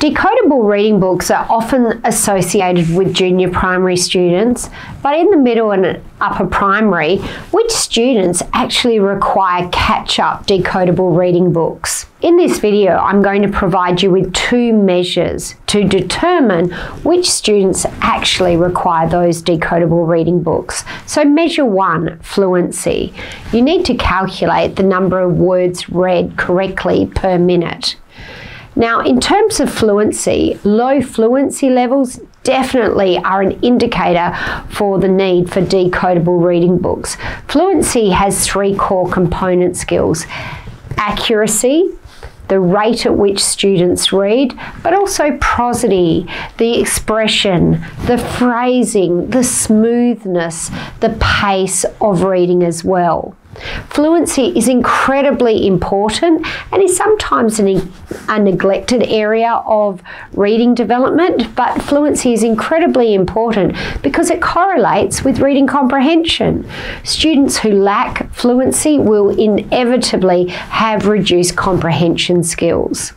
Decodable reading books are often associated with junior primary students, but in the middle and upper primary, which students actually require catch-up decodable reading books? In this video, I'm going to provide you with 2 measures to determine which students actually require those decodable reading books. So measure 1, fluency. You need to calculate the number of words read correctly per minute. Now, in terms of fluency, low fluency levels definitely are an indicator for the need for decodable reading books. Fluency has 3 core component skills: accuracy, the rate at which students read, but also prosody, the expression, the phrasing, the smoothness, the pace of reading as well. Fluency is incredibly important and is sometimes a neglected area of reading development, but fluency is incredibly important because it correlates with reading comprehension. Students who lack fluency will inevitably have reduced comprehension skills.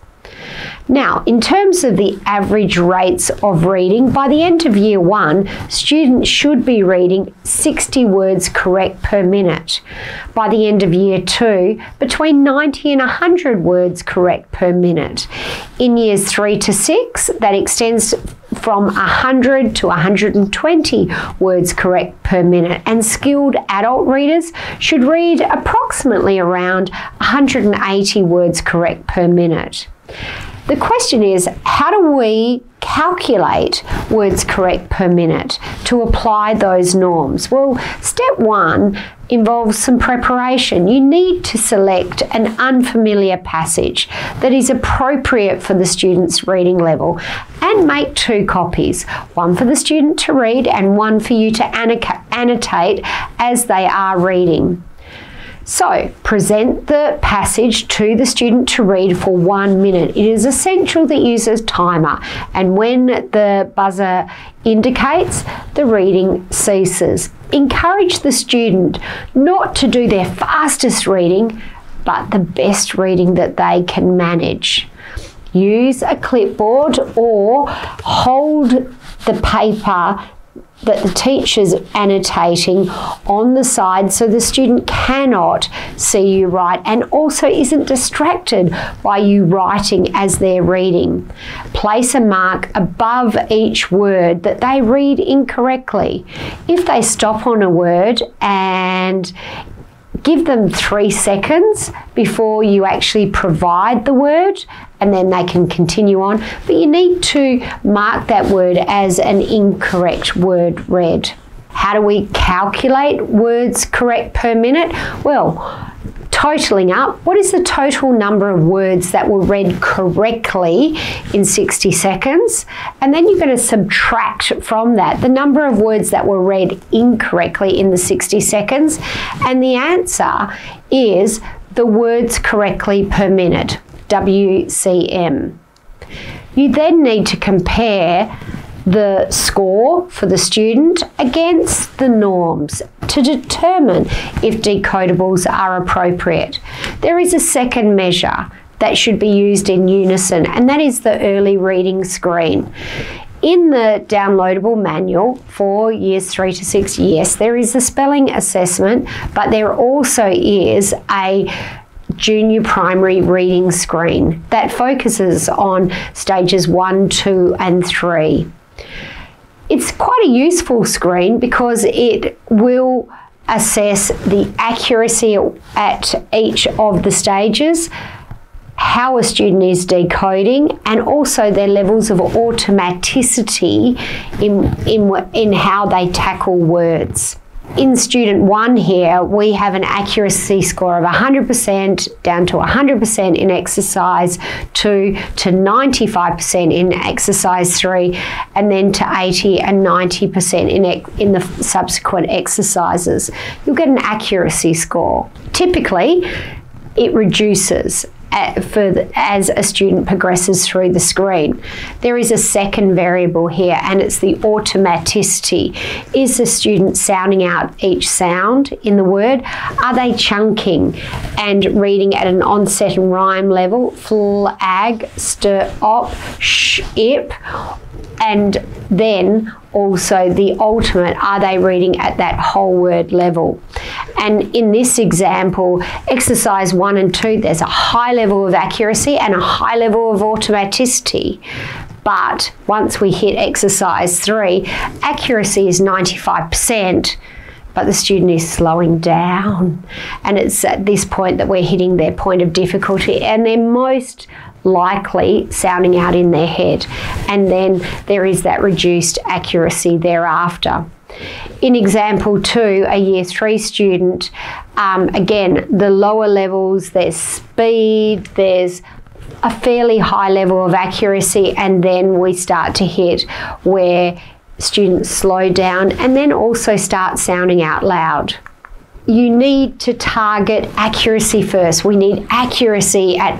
Now, in terms of the average rates of reading, by the end of year 1, students should be reading 60 words correct per minute. By the end of year 2, between 90 and 100 words correct per minute. In years 3 to 6, that extends from 100 to 120 words correct per minute, and skilled adult readers should read approximately around 180 words correct per minute. The question is, how do we calculate words correct per minute to apply those norms? Well, step 1 involves some preparation. You need to select an unfamiliar passage that is appropriate for the student's reading level and make 2 copies, one for the student to read and one for you to annotate as they are reading. So, present the passage to the student to read for 1 minute. It is essential that you use a timer, and when the buzzer indicates, the reading ceases. Encourage the student not to do their fastest reading, but the best reading that they can manage. Use a clipboard or hold the paper that the teacher's annotating on the side so the student cannot see you write and also isn't distracted by you writing as they're reading. Place a mark above each word that they read incorrectly. If they stop on a word, and give them 3 seconds before you actually provide the word, and then they can continue on. But you need to mark that word as an incorrect word read. How do we calculate words correct per minute? Well, totaling up, what is the total number of words that were read correctly in 60 seconds? And then you're going to subtract from that the number of words that were read incorrectly in the 60 seconds. And the answer is the words correctly per minute, WCM. You then need to compare the score for the student against the norms to determine if decodables are appropriate. There is a second measure that should be used in unison, and that is the early reading screen. In the downloadable manual for years 3 to 6, yes, there is a spelling assessment, but there also is a junior primary reading screen that focuses on stages 1, 2, and 3. It's quite a useful screen because it will assess the accuracy at each of the stages, how a student is decoding, and also their levels of automaticity in how they tackle words. In student 1 here, we have an accuracy score of 100% down to 100% in exercise 2 to 95% in exercise 3, and then to 80 and 90% in the subsequent exercises. You'll get an accuracy score. Typically, it reduces as a student progresses through the screen. There is a second variable here, and it's the automaticity. Is the student sounding out each sound in the word? Are they chunking and reading at an onset and rhyme level? Flag, st, op, sh, ip. And then also the ultimate, are they reading at that whole word level? And in this example, exercise 1 and 2, there's a high level of accuracy and a high level of automaticity. But once we hit exercise 3, accuracy is 95%. But the student is slowing down. And it's at this point that we're hitting their point of difficulty, and they're most likely sounding out in their head. And then there is that reduced accuracy thereafter. In example 2, a year 3 student, again, the lower levels, there's speed, there's a fairly high level of accuracy, and then we start to hit where students slow down and then also start sounding out loud. You need to target accuracy first. We need accuracy at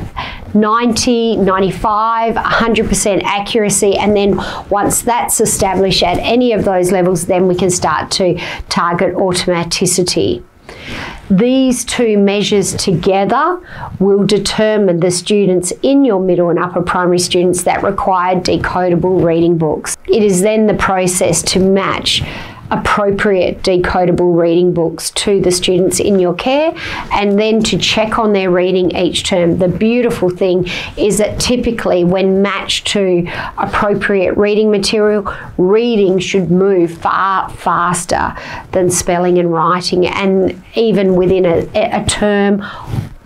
90, 95, 100% accuracy, and then once that's established at any of those levels, then we can start to target automaticity. These two measures together will determine the students in your middle and upper primary students that require decodable reading books. It is then the process to match appropriate decodable reading books to the students in your care, and then to check on their reading each term. The beautiful thing is that typically when matched to appropriate reading material, reading should move far faster than spelling and writing, and even within a term,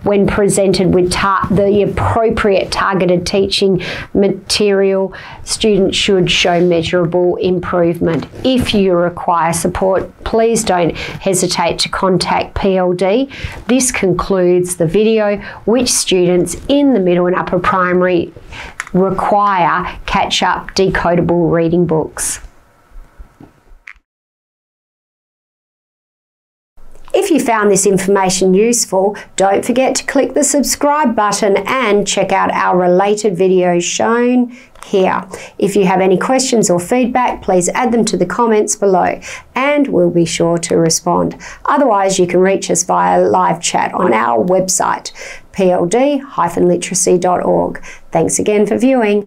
when presented with the appropriate targeted teaching material, students should show measurable improvement. If you require support, please don't hesitate to contact PLD. This concludes the video, which students in the middle and upper primary require catch-up decodable reading books. If you found this information useful, don't forget to click the subscribe button and check out our related videos shown here. If you have any questions or feedback, please add them to the comments below and we'll be sure to respond. Otherwise, you can reach us via live chat on our website, pld-literacy.org. Thanks again for viewing.